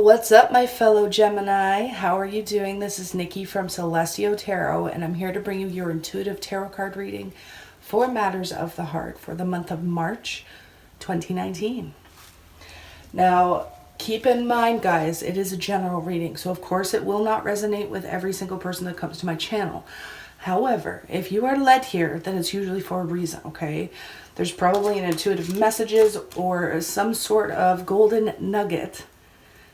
What's up, my fellow Gemini? How are you doing? This is Nikki from Celestio Tarot, and I'm here to bring you your intuitive tarot card reading for matters of the heart for the month of March 2019. Now, keep in mind, guys, it is a general reading, so of course it will not resonate with every single person that comes to my channel. However, if you are led here, then it's usually for a reason, okay? There's probably an intuitive messages or some sort of golden nugget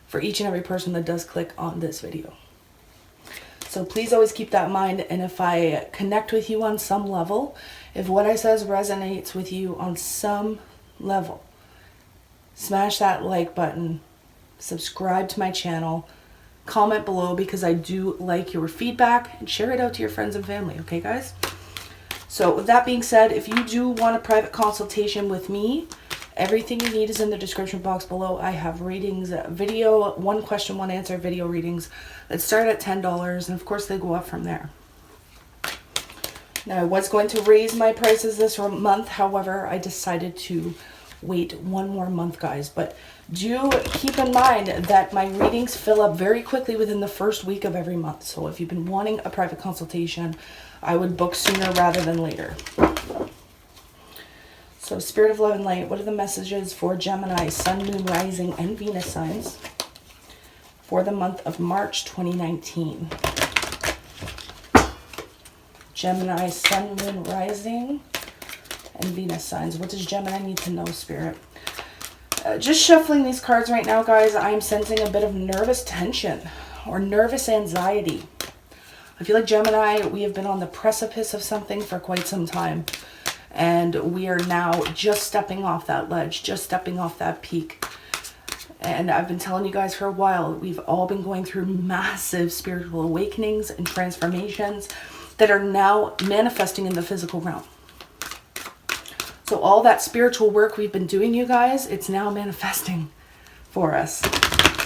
for each and every person that does click on this video. So please always keep that in mind, and if I connect with you on some level, if what I says resonates with you on some level, smash that like button, subscribe to my channel, comment below because I do like your feedback, and share it out to your friends and family, okay guys? So with that being said, if you do want a private consultation with me, everything you need is in the description box below. I have readings, video, one question, one answer video readings that start at $10, and of course they go up from there. Now, I was going to raise my prices this month, however, I decided to wait one more month, guys. But do keep in mind that my readings fill up very quickly within the first week of every month. So if you've been wanting a private consultation, I would book sooner rather than later. So, Spirit of Love and Light, what are the messages for Gemini, Sun, Moon, Rising, and Venus signs for the month of March 2019? Gemini, Sun, Moon, Rising, and Venus signs. What does Gemini need to know, Spirit? Just shuffling these cards right now, guys, I'm sensing a bit of nervous tension or nervous anxiety. I feel like Gemini, we have been on the precipice of something for quite some time. And we are now just stepping off that ledge, just stepping off that peak. And I've been telling you guys for a while, we've all been going through massive spiritual awakenings and transformations that are now manifesting in the physical realm. So all that spiritual work we've been doing, you guys, it's now manifesting for us,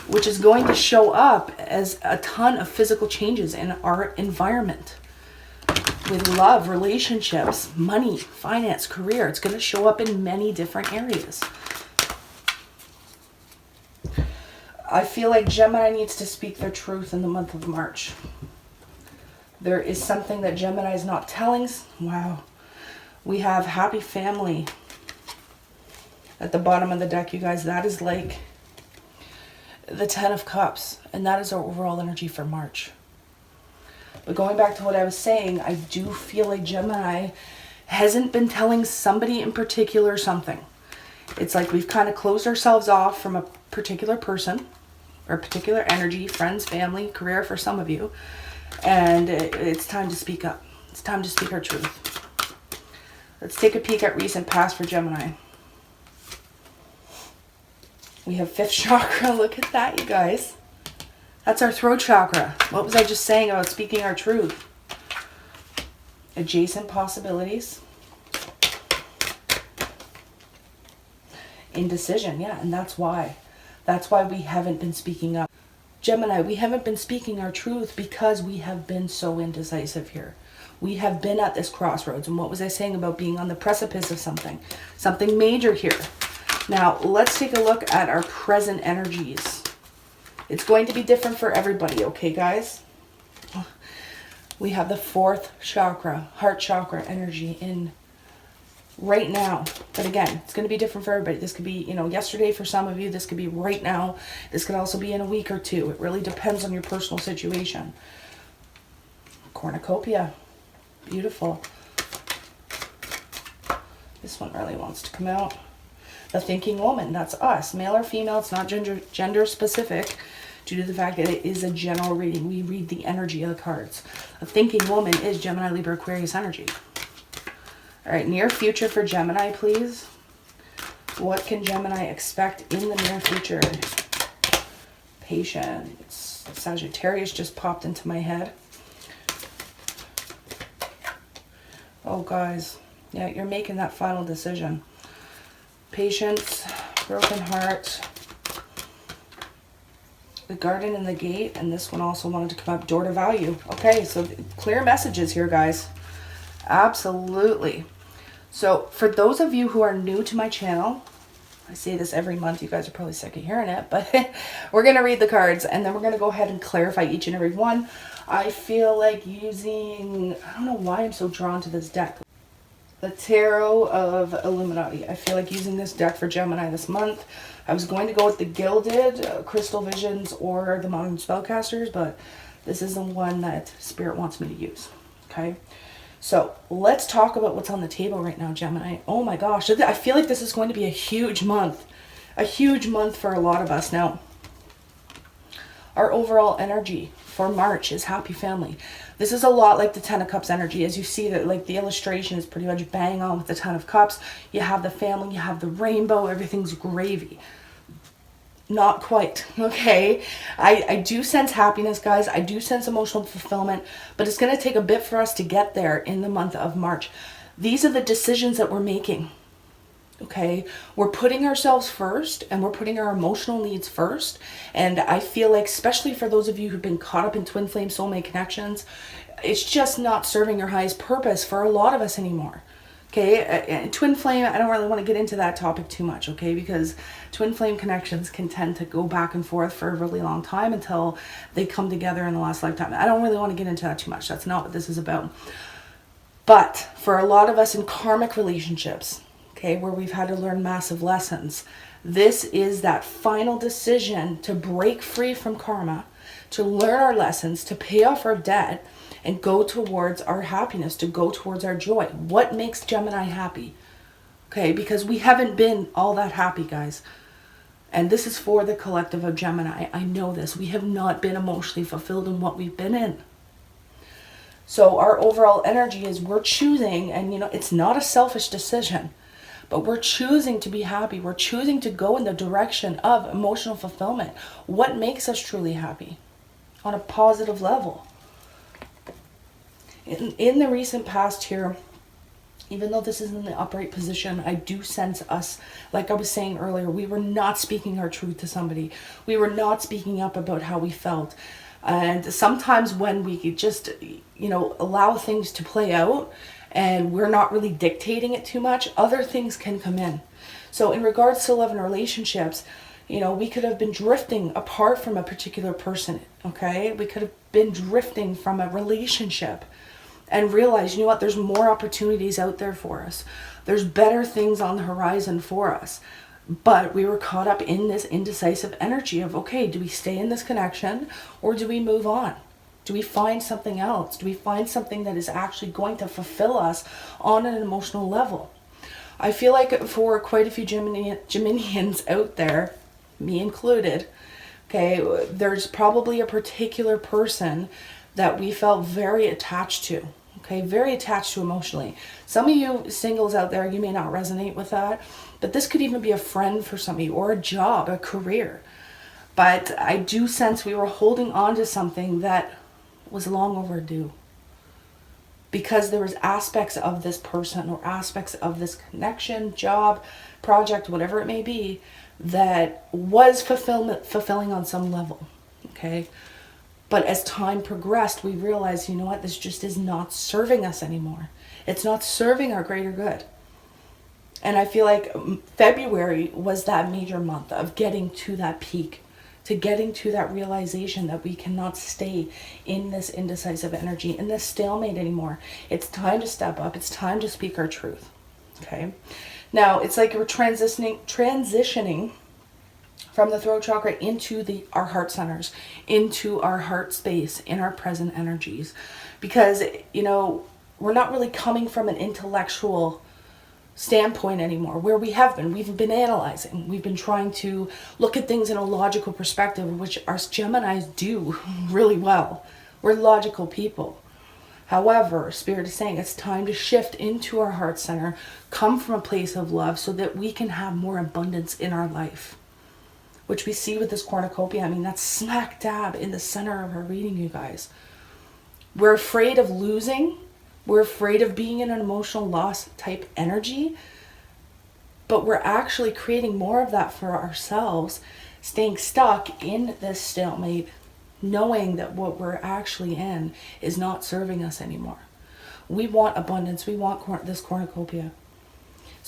which is going to show up as a ton of physical changes in our environment. With love, relationships, money, finance, career. It's going to show up in many different areas. I feel like Gemini needs to speak their truth in the month of March. There is something that Gemini is not telling. Wow. We have happy family at the bottom of the deck, you guys. That is like the 10 of Cups. And that is our overall energy for March. But going back to what I was saying, I do feel like Gemini hasn't been telling somebody in particular something. It's like we've kind of closed ourselves off from a particular person or particular energy, friends, family, career for some of you. And it's time to speak up. It's time to speak our truth. Let's take a peek at recent past for Gemini. We have 5th chakra. Look at that, you guys. That's our throat chakra. What was I just saying about speaking our truth? Adjacent possibilities. Indecision, yeah, and that's why. That's why we haven't been speaking up. Gemini, we haven't been speaking our truth because we have been so indecisive here. We have been at this crossroads. And what was I saying about being on the precipice of something? Something major here. Now, let's take a look at our present energies. It's going to be different for everybody, okay, guys? We have the 4th chakra, heart chakra energy in right now. But again, it's going to be different for everybody. This could be, you know, yesterday for some of you. This could be right now. This could also be in a week or two. It really depends on your personal situation. Cornucopia. Beautiful. This one really wants to come out. The thinking woman. That's us. Male or female. It's not gender specific. Due to the fact that it is a general reading. We read the energy of the cards. A thinking woman is Gemini, Libra, Aquarius energy. All right, near future for Gemini, please. What can Gemini expect in the near future? Patience. Sagittarius just popped into my head. Oh, guys. Yeah, you're making that final decision. Patience, broken heart. The garden and the gate, and this one also wanted to come up, door to value. Okay, so clear messages here, guys. Absolutely. So for those of you who are new to my channel, I say this every month. You guys are probably sick of hearing it, but we're going to read the cards and then we're going to go ahead and clarify each and every one. I feel like using, I don't know why I'm so drawn to this deck. The Tarot of Illuminati. I feel like using this deck for Gemini this month. I was going to go with the Gilded, Crystal Visions, or the Modern Spellcasters, but this is the one that Spirit wants me to use. Okay? So, let's talk about what's on the table right now, Gemini. Oh my gosh, I feel like this is going to be a huge month. A huge month for a lot of us. Now, our overall energy for March is happy family. This is a lot like the Ten of Cups energy. As you see that, like, the illustration is pretty much bang on with the Ten of Cups. You have the family, you have the rainbow, everything's gravy. Not quite, okay? I do sense happiness, guys. I do sense emotional fulfillment, but it's going to take a bit for us to get there in the month of March. These are the decisions that we're making, okay? We're putting ourselves first, and we're putting our emotional needs first. And I feel like, especially for those of you who've been caught up in twin flame soulmate connections, it's just not serving your highest purpose for a lot of us anymore. Okay, twin flame, I don't really want to get into that topic too much, okay, because twin flame connections can tend to go back and forth for a really long time until they come together in the last lifetime. I don't really want to get into that too much. That's not what this is about. But for a lot of us in karmic relationships, okay, where we've had to learn massive lessons, this is that final decision to break free from karma, to learn our lessons, to pay off our debt, and go towards our happiness, to go towards our joy. What makes Gemini happy? Okay, because we haven't been all that happy, guys. And this is for the collective of Gemini. I know this. We have not been emotionally fulfilled in what we've been in. So our overall energy is we're choosing, and you know, it's not a selfish decision, but we're choosing to be happy. We're choosing to go in the direction of emotional fulfillment. What makes us truly happy on a positive level? In the recent past here, even though this is in the upright position, I do sense us, like I was saying earlier, we were not speaking our truth to somebody. We were not speaking up about how we felt. And sometimes when we just, you know, allow things to play out and we're not really dictating it too much, other things can come in. So in regards to love and relationships, you know, we could have been drifting apart from a particular person, okay? We could have been drifting from a relationship and realize, you know what, there's more opportunities out there for us. There's better things on the horizon for us. But we were caught up in this indecisive energy of, okay, do we stay in this connection or do we move on? Do we find something else? Do we find something that is actually going to fulfill us on an emotional level? I feel like for quite a few Geminians out there, me included, okay, there's probably a particular person that we felt very attached to. Okay, very attached to emotionally. Some of you singles out there, you may not resonate with that, but this could even be a friend for some of you, or a job, a career. But I do sense we were holding on to something that was long overdue, because there was aspects of this person or aspects of this connection, job, project, whatever it may be, that was fulfilling on some level. Okay. But as time progressed, we realized, you know what, this just is not serving us anymore. It's not serving our greater good. And I feel like February was that major month of getting to that peak, to getting to that realization that we cannot stay in this indecisive energy, in this stalemate anymore. It's time to step up. It's time to speak our truth. Okay. Now, it's like we're transitioning from the throat chakra into our heart centers, into our heart space, in our present energies. Because, you know, we're not really coming from an intellectual standpoint anymore, where we have been. We've been analyzing. We've been trying to look at things in a logical perspective, which our Geminis do really well. We're logical people. However, Spirit is saying it's time to shift into our heart center, come from a place of love so that we can have more abundance in our life. Which we see with this cornucopia. I mean, that's smack dab in the center of our reading, you guys. We're afraid of losing. We're afraid of being in an emotional loss type energy. But we're actually creating more of that for ourselves, staying stuck in this stalemate, knowing that what we're actually in is not serving us anymore. We want abundance. We want this cornucopia.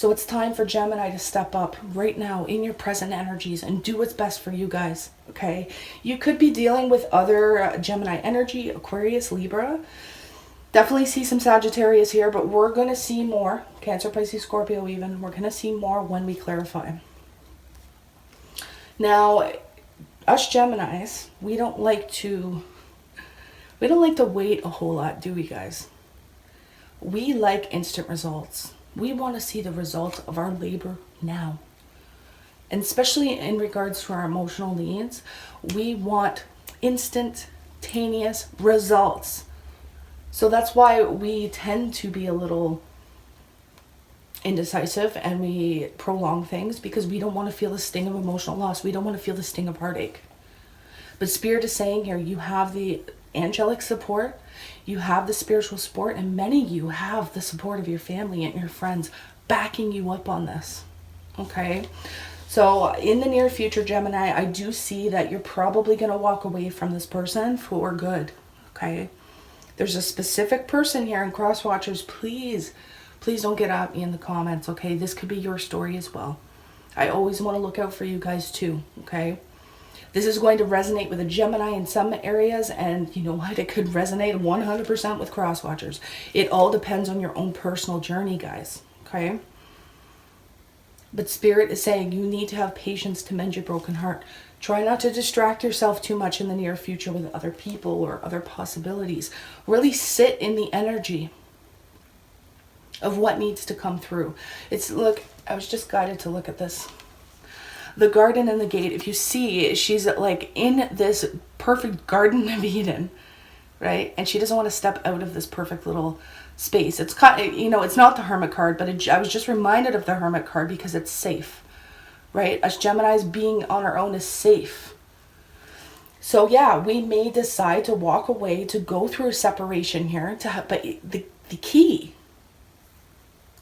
So it's time for Gemini to step up right now in your present energies and do what's best for you guys, okay? You could be dealing with other Gemini energy, Aquarius, Libra. Definitely see some Sagittarius here, but we're going to see more. Cancer, Pisces, Scorpio even. We're going to see more when we clarify. Now, us Geminis, we don't like to wait a whole lot, do we guys? We like instant results. We want to see the results of our labor now. And especially in regards to our emotional needs, we want instantaneous results. So that's why we tend to be a little indecisive and we prolong things, because we don't want to feel the sting of emotional loss. We don't want to feel the sting of heartache. But Spirit is saying here, you have the angelic support, you have the spiritual support, and many of you have the support of your family and your friends backing you up on this. Okay? So in the near future, Gemini, I do see that you're probably going to walk away from this person for good. Okay? There's a specific person here, and cross watchers, please don't get at me in the comments, okay? This could be your story as well. I always want to look out for you guys too, okay? This is going to resonate with a Gemini in some areas, and you know what? It could resonate 100% with cross watchers. It all depends on your own personal journey, guys, okay? But Spirit is saying you need to have patience to mend your broken heart. Try not to distract yourself too much in the near future with other people or other possibilities. Really sit in the energy of what needs to come through. Look, I was just guided to look at this. The garden and the gate, if you see, she's like in this perfect Garden of Eden, right? And she doesn't want to step out of this perfect little space. It's kind of, you know, it's not the Hermit card, but I was just reminded of the Hermit card because it's safe, right? Us Geminis being on our own is safe. So yeah, we may decide to walk away, to go through a separation here, but the key,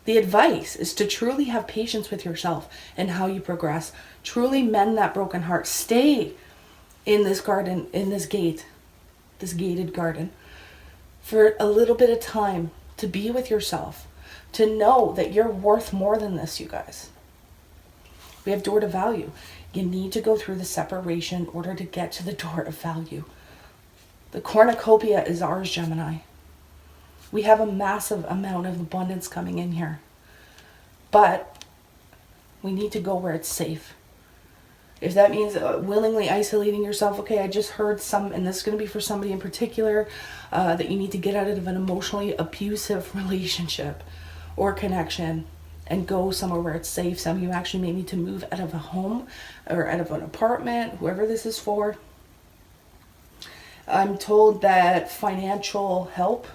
the advice is to truly have patience with yourself and how you progress. Truly mend that broken heart. Stay in this garden, in this gate, this gated garden, for a little bit of time to be with yourself, to know that you're worth more than this, you guys. We have door to value. You need to go through the separation in order to get to the door of value. The cornucopia is ours, Gemini. We have a massive amount of abundance coming in here. But we need to go where it's safe. If that means willingly isolating yourself, okay, I just heard and this is going to be for somebody in particular, that you need to get out of an emotionally abusive relationship or connection and go somewhere where it's safe. Some of you actually may need to move out of a home or out of an apartment, whoever this is for. I'm told that financial help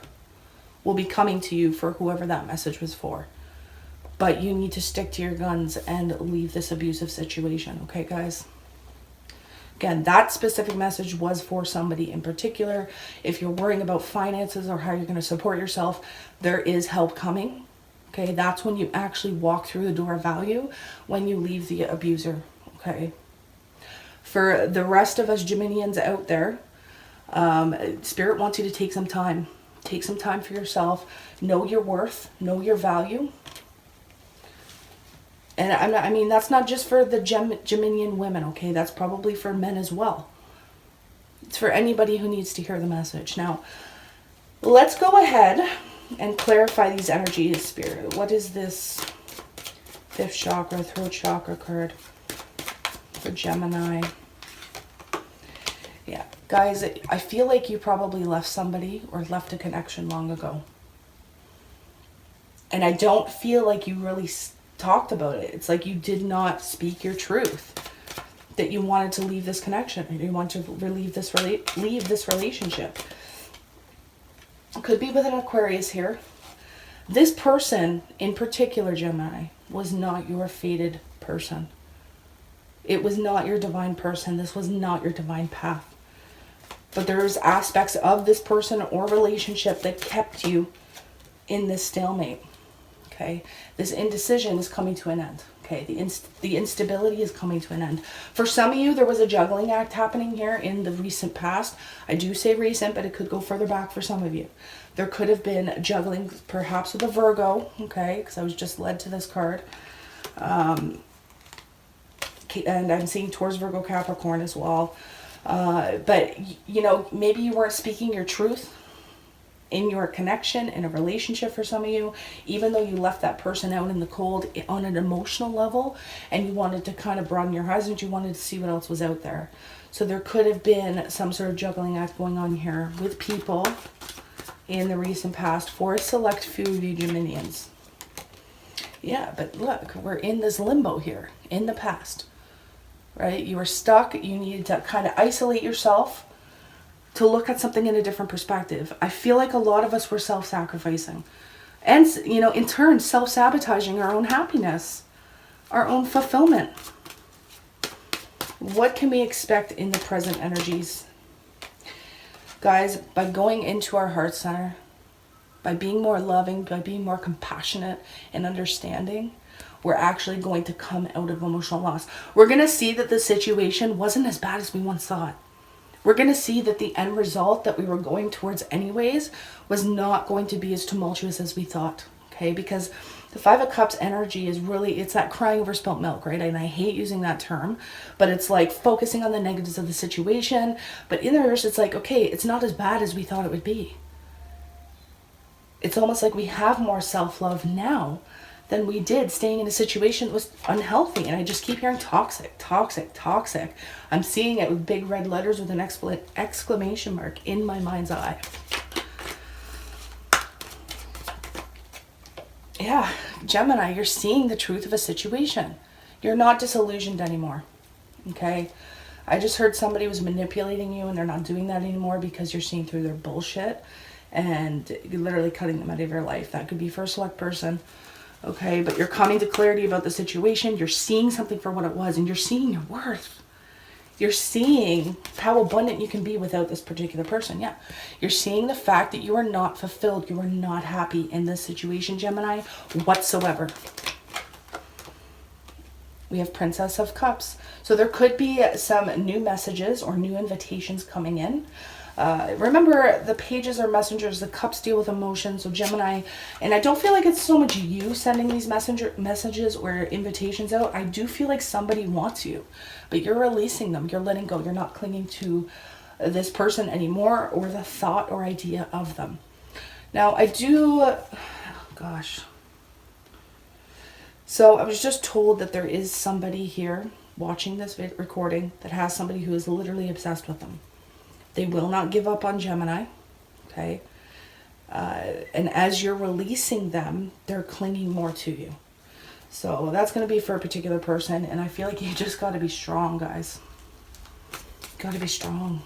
will be coming to you for whoever that message was for. But you need to stick to your guns and leave this abusive situation, okay, guys? Again, that specific message was for somebody in particular. If you're worrying about finances or how you're going to support yourself, there is help coming. Okay, that's when you actually walk through the door of value, when you leave the abuser, okay? For the rest of us Geminians out there, Spirit wants you to take some time. Take some time for yourself. Know your worth. Know your value. And I mean, that's not just for the Geminian women, okay? That's probably for men as well. It's for anybody who needs to hear the message. Now, let's go ahead and clarify these energies, Spirit. What is this fifth chakra, throat chakra card for Gemini? Yeah, guys, I feel like you probably left somebody or left a connection long ago. And I don't feel like you really talked about it. It's like you did not speak your truth, that you wanted to leave this connection, or you want to leave this relationship. Could be with an Aquarius here. This person in particular, Gemini, was not your fated person. It was not your divine person. This was not your divine path. But there's aspects of this person or relationship that kept you in this stalemate. Okay, this indecision is coming to an end. Okay, the instability is coming to an end. For some of you, there was a juggling act happening here in the recent past. I do say recent, but it could go further back for some of you. There could have been juggling, perhaps with a Virgo, okay, because I was just led to this card. And I'm seeing Taurus, Virgo, Capricorn as well. But, you know, maybe you weren't speaking your truth in your connection, in a relationship for some of you, even though you left that person out in the cold on an emotional level, and you wanted to kind of broaden your horizons, you wanted to see what else was out there. So there could have been some sort of juggling act going on here with people in the recent past for a select few of you Geminians. Yeah, but look, we're in this limbo here in the past, right? You were stuck. You needed to kind of isolate yourself to look at something in a different perspective. I feel like a lot of us were self-sacrificing and, you know, in turn, self-sabotaging our own happiness, our own fulfillment. What can we expect in the present energies? Guys, by going into our heart center, by being more loving, by being more compassionate and understanding, we're actually going to come out of emotional loss. We're going to see that the situation wasn't as bad as we once thought. We're going to see that the end result that we were going towards anyways was not going to be as tumultuous as we thought, okay? Because the Five of Cups energy is really, it's that crying over spilt milk, right? And I hate using that term, but it's like focusing on the negatives of the situation. But in the reverse, it's like, okay, it's not as bad as we thought it would be. It's almost like we have more self-love now than we did staying in a situation that was unhealthy. And I just keep hearing toxic, toxic, toxic. I'm seeing it with big red letters with an exclamation mark in my mind's eye. Yeah, Gemini, you're seeing the truth of a situation. You're not disillusioned anymore, okay? I just heard somebody was manipulating you and they're not doing that anymore because you're seeing through their bullshit and you're literally cutting them out of your life. That could be for a select person. Okay, but you're coming to clarity about the situation. You're seeing something for what it was, and you're seeing your worth. You're seeing how abundant you can be without this particular person. Yeah, you're seeing the fact that you are not fulfilled. You are not happy in this situation, Gemini, whatsoever. We have Princess of Cups. So there could be some new messages or new invitations coming in. Remember, the pages are messengers, the cups deal with emotions, so Gemini, and I don't feel like it's so much you sending these messages or invitations out. I do feel like somebody wants you, but you're releasing them, you're letting go, you're not clinging to this person anymore or the thought or idea of them. Now, I do, gosh. So I was just told that there is somebody here watching this recording that has somebody who is literally obsessed with them. They will not give up on Gemini, okay? And as you're releasing them, they're clinging more to you. So that's going to be for a particular person. And I feel like you just got to be strong, guys. Got to be strong.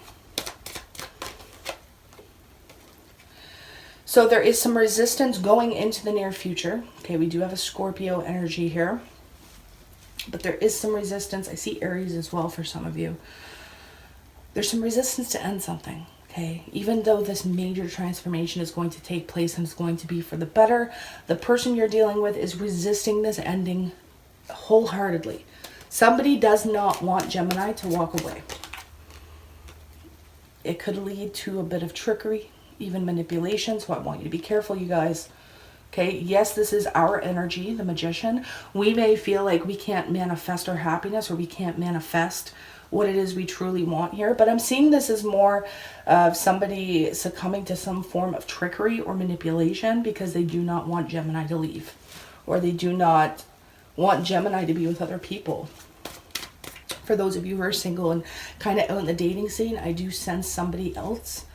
So there is some resistance going into the near future. Okay, we do have a Scorpio energy here. But there is some resistance. I see Aries as well for some of you. There's some resistance to end something, okay? Even though this major transformation is going to take place and it's going to be for the better, the person you're dealing with is resisting this ending wholeheartedly. Somebody does not want Gemini to walk away. It could lead to a bit of trickery, even manipulation, so I want you to be careful, you guys. Okay, yes, this is our energy, the Magician. We may feel like we can't manifest our happiness or we can't manifest what it is we truly want here, but I'm seeing this as more of somebody succumbing to some form of trickery or manipulation because they do not want Gemini to leave, or they do not want Gemini to be with other people. For those of you who are single and kind of out in the dating scene, I do sense somebody else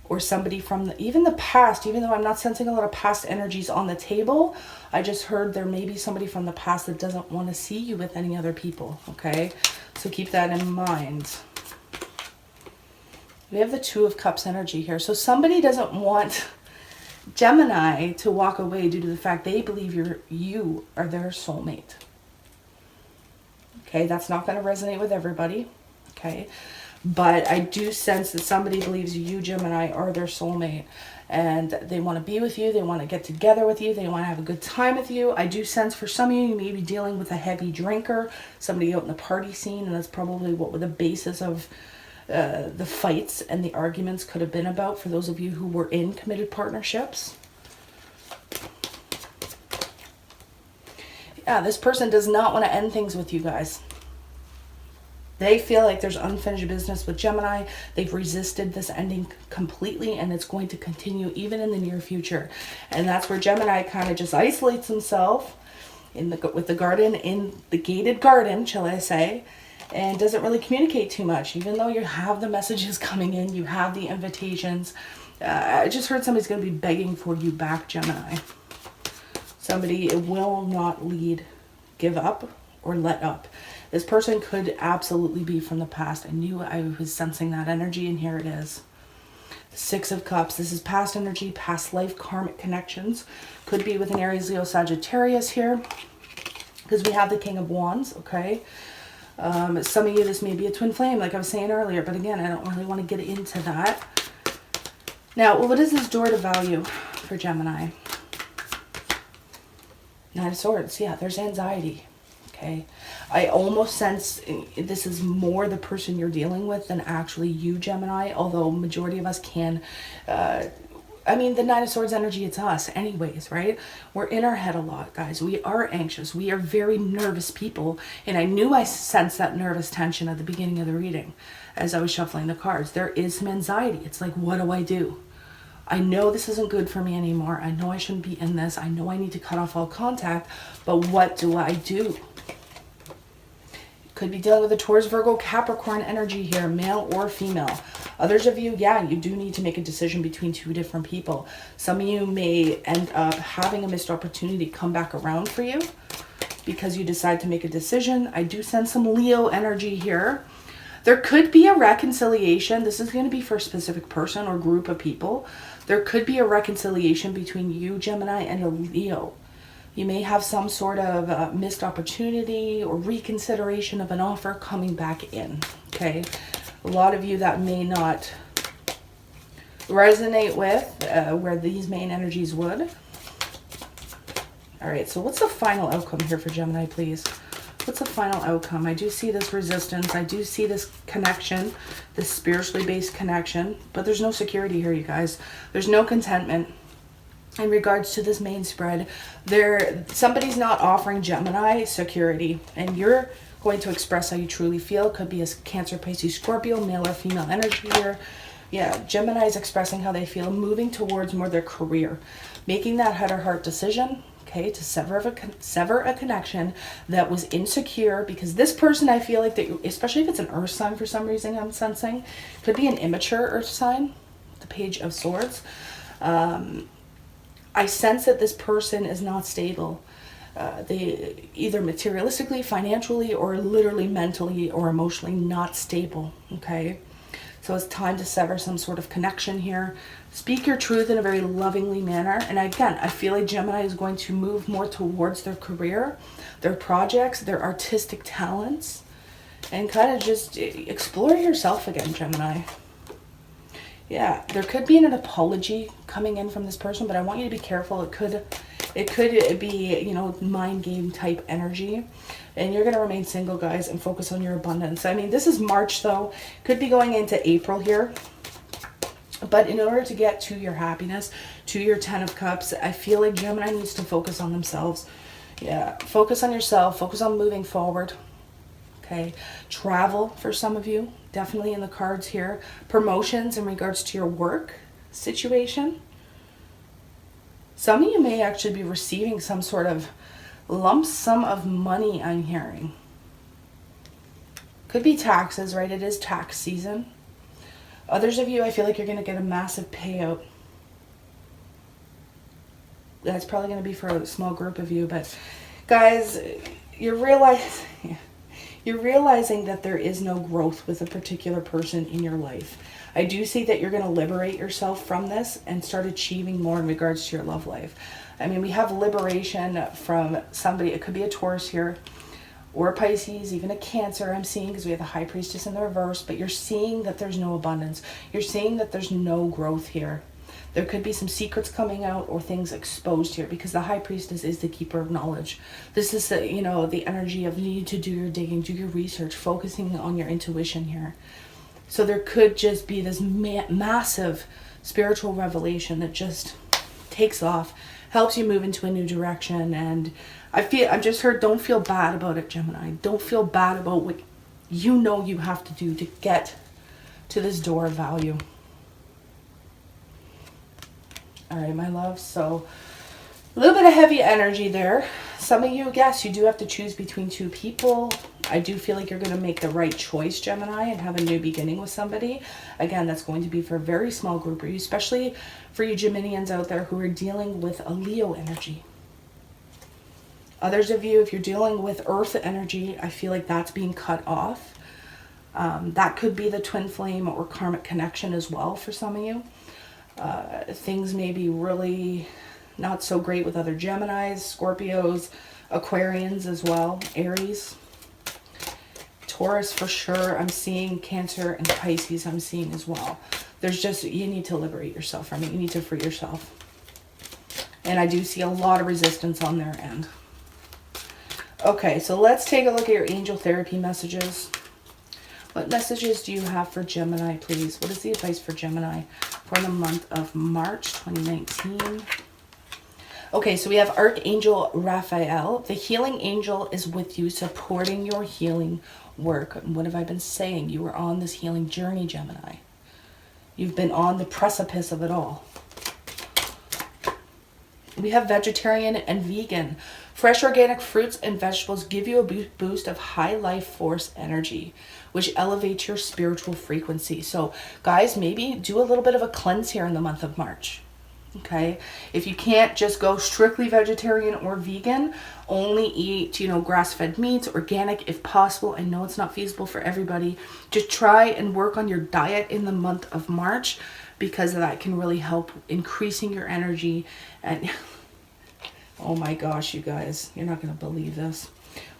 or somebody from even the past, even though I'm not sensing a lot of past energies on the table. I just heard there may be somebody from the past that doesn't want to see you with any other people, okay? So keep that in mind. We have the Two of Cups energy here. So somebody doesn't want Gemini to walk away due to the fact they believe you are their soulmate. Okay, that's not going to resonate with everybody. Okay, But I do sense that somebody believes you, Gemini, are their soulmate. And they want to be with you. They want to get together with you. They want to have a good time with you. I do sense for some of you, you may be dealing with a heavy drinker, somebody out in the party scene. And that's probably what the basis of the fights and the arguments could have been about for those of you who were in committed partnerships. Yeah, this person does not want to end things with you guys. They feel like there's unfinished business with Gemini. They've resisted this ending completely, and it's going to continue even in the near future. And that's where Gemini kind of just isolates himself with the garden, in the gated garden, shall I say, and doesn't really communicate too much. Even though you have the messages coming in, you have the invitations. I just heard somebody's going to be begging for you back, Gemini. Somebody will not give up, or let up. This person could absolutely be from the past. I knew I was sensing that energy, and here it is. The Six of Cups. This is past energy, past life, karmic connections. Could be with an Aries, Leo, Sagittarius here, because we have the King of Wands, okay? Some of you, this may be a twin flame, like I was saying earlier, but again, I don't really want to get into that. Now, what is this door to value for Gemini? Nine of Swords. Yeah, there's anxiety. Okay, I almost sense this is more the person you're dealing with than actually you, Gemini, although majority of us can, I mean, the Nine of Swords energy, it's us anyways, right? We're in our head a lot, guys. We are anxious. We are very nervous people, and I knew I sensed that nervous tension at the beginning of the reading as I was shuffling the cards. There is some anxiety. It's like, what do I do? I know this isn't good for me anymore. I know I shouldn't be in this. I know I need to cut off all contact, but what do I do? Could be dealing with a Taurus, Virgo, Capricorn energy here, male or female. Others of you, yeah, you do need to make a decision between two different people. Some of you may end up having a missed opportunity come back around for you because you decide to make a decision. I do sense some Leo energy here. There could be a reconciliation. This is going to be for a specific person or group of people. There could be a reconciliation between you, Gemini, and a Leo. You may have some sort of missed opportunity or reconsideration of an offer coming back in, okay? A lot of you that may not resonate with where these main energies would. All right, so what's the final outcome here for Gemini, please? What's the final outcome? I do see this resistance. I do see this connection, this spiritually based connection, but there's no security here, you guys. There's no contentment. In regards to this main spread, somebody's not offering Gemini security, and you're going to express how you truly feel. Could be a Cancer, Pisces, Scorpio, male or female energy here. Yeah, Gemini is expressing how they feel, moving towards more their career, making that head or heart decision, okay, to sever a connection that was insecure, because this person, I feel like, that, especially if it's an earth sign for some reason, I'm sensing, could be an immature earth sign, the Page of Swords. I sense that this person is not stable. They either materialistically, financially, or literally mentally or emotionally not stable, okay? So it's time to sever some sort of connection here. Speak your truth in a very lovingly manner. And again, I feel like Gemini is going to move more towards their career, their projects, their artistic talents, and kind of just explore yourself again, Gemini. Yeah, there could be an apology coming in from this person, but I want you to be careful. It could be, you know, mind game type energy. And you're going to remain single, guys, and focus on your abundance. I mean, this is March, though. Could be going into April here. But in order to get to your happiness, to your 10 of Cups, I feel like Gemini needs to focus on themselves. Yeah, focus on yourself. Focus on moving forward. Okay, travel for some of you, definitely in the cards here. Promotions in regards to your work situation. Some of you may actually be receiving some sort of lump sum of money, I'm hearing. Could be taxes, right? It is tax season. Others of you, I feel like you're going to get a massive payout. That's probably going to be for a small group of you, but guys, you're realizing that there is no growth with a particular person in your life. I do see that you're going to liberate yourself from this and start achieving more in regards to your love life. I mean, we have liberation from somebody. It could be a Taurus here, or a Pisces, even a Cancer I'm seeing, because we have the High Priestess in the reverse, but you're seeing that there's no abundance. You're seeing that there's no growth here. There could be some secrets coming out or things exposed here, because the High Priestess is the keeper of knowledge. This is the, you know, the energy of needing to do your digging, do your research, focusing on your intuition here. So there could just be this massive spiritual revelation that just takes off, helps you move into a new direction. And I've just heard, don't feel bad about it, Gemini. Don't feel bad about what you know you have to do to get to this door of value. All right, my love. So a little bit of heavy energy there. Some of you, yes, you do have to choose between two people. I do feel like you're going to make the right choice, Gemini, and have a new beginning with somebody. Again, that's going to be for a very small group of you, especially for you Geminians out there who are dealing with a Leo energy. Others of you, if you're dealing with Earth energy, I feel like that's being cut off. That could be the twin flame or karmic connection as well for some of you. Things may be really not so great with other Geminis, Scorpios, Aquarians as well, Aries, Taurus for sure. I'm seeing Cancer and Pisces I'm seeing as well. There's just, you need to liberate yourself from it. You need to free yourself. And I do see a lot of resistance on their end. Okay, so let's take a look at your angel therapy messages. What messages do you have for Gemini, please? What is the advice for Gemini for the month of March 2019? Okay, so we have Archangel Raphael. The healing angel is with you, supporting your healing work. And what have I been saying? You are on this healing journey, Gemini. You've been on the precipice of it all. We have vegetarian and vegan. Fresh organic fruits and vegetables give you a boost of high life force energy, which elevates your spiritual frequency. So guys, maybe do a little bit of a cleanse here in the month of March. Okay, if you can't just go strictly vegetarian or vegan, only eat, you know, grass-fed meats, organic if possible. I know it's not feasible for everybody. Just try and work on your diet in the month of March, because that can really help increasing your energy. And oh my gosh, you guys, you're not going to believe this.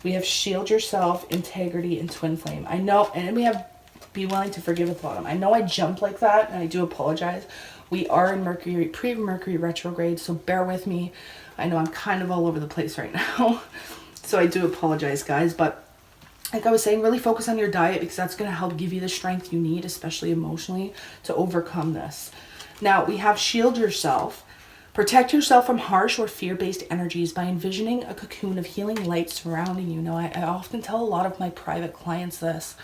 We have shield yourself, integrity, and twin flame. I know, and we have be willing to forgive at the bottom. I know I jumped like that, and I do apologize. We are in Mercury, pre-Mercury retrograde, so bear with me. I know I'm kind of all over the place right now, so I do apologize, guys. But like I was saying, really focus on your diet, because that's going to help give you the strength you need, especially emotionally, to overcome this. Now, we have shield yourself. Protect yourself from harsh or fear-based energies by envisioning a cocoon of healing light surrounding you. Now, I often tell a lot of my private clients this,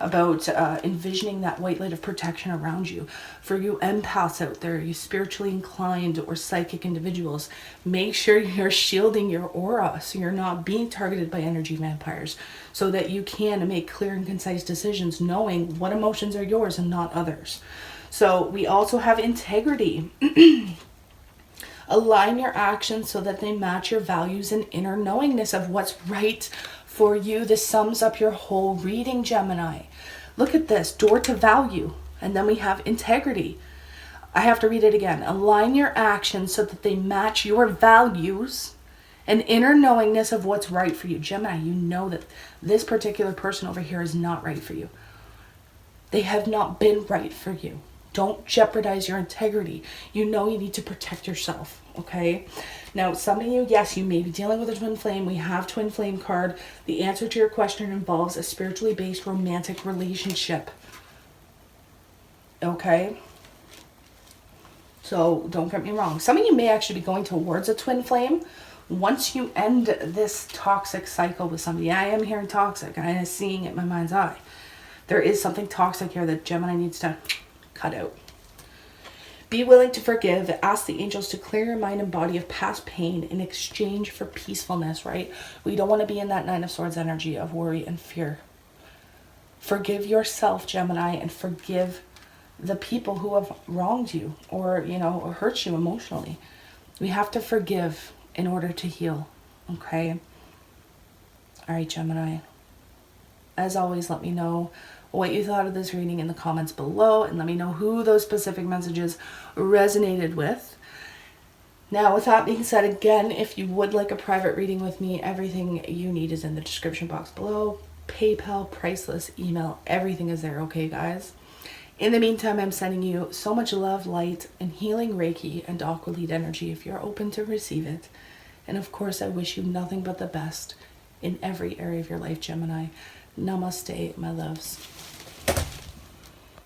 about envisioning that white light of protection around you. For you empaths out there, you spiritually inclined or psychic individuals, make sure you're shielding your aura so you're not being targeted by energy vampires, so that you can make clear and concise decisions knowing what emotions are yours and not others. So we also have integrity. Align your actions so that they match your values and inner knowingness of what's right for you. This sums up your whole reading, Gemini. Look at this, door to value. And then we have integrity. I have to read it again. Align your actions so that they match your values and inner knowingness of what's right for you. Gemini, you know that this particular person over here is not right for you. They have not been right for you. Don't jeopardize your integrity. You know you need to protect yourself, okay? Now, some of you, yes, you may be dealing with a twin flame. We have twin flame card. The answer to your question involves a spiritually based romantic relationship, okay? So don't get me wrong. Some of you may actually be going towards a twin flame once you end this toxic cycle with somebody. I am hearing toxic, and I am seeing it in my mind's eye. There is something toxic here that Gemini needs to cut out. Be willing to forgive. Ask the angels to clear your mind and body of past pain in exchange for peacefulness, right? We don't want to be in that Nine of Swords energy of worry and fear. Forgive yourself, Gemini, and forgive the people who have wronged you or, you know, or hurt you emotionally. We have to forgive in order to heal, okay? All right, Gemini. As always, let me know what you thought of this reading in the comments below, and let me know who those specific messages resonated with. Now, with that being said, again, if you would like a private reading with me, everything you need is in the description box below. PayPal, priceless, email, everything is there, okay, guys? In the meantime, I'm sending you so much love, light, and healing Reiki and aqua lead energy if you're open to receive it. And of course, I wish you nothing but the best in every area of your life, Gemini. Namaste, my loves.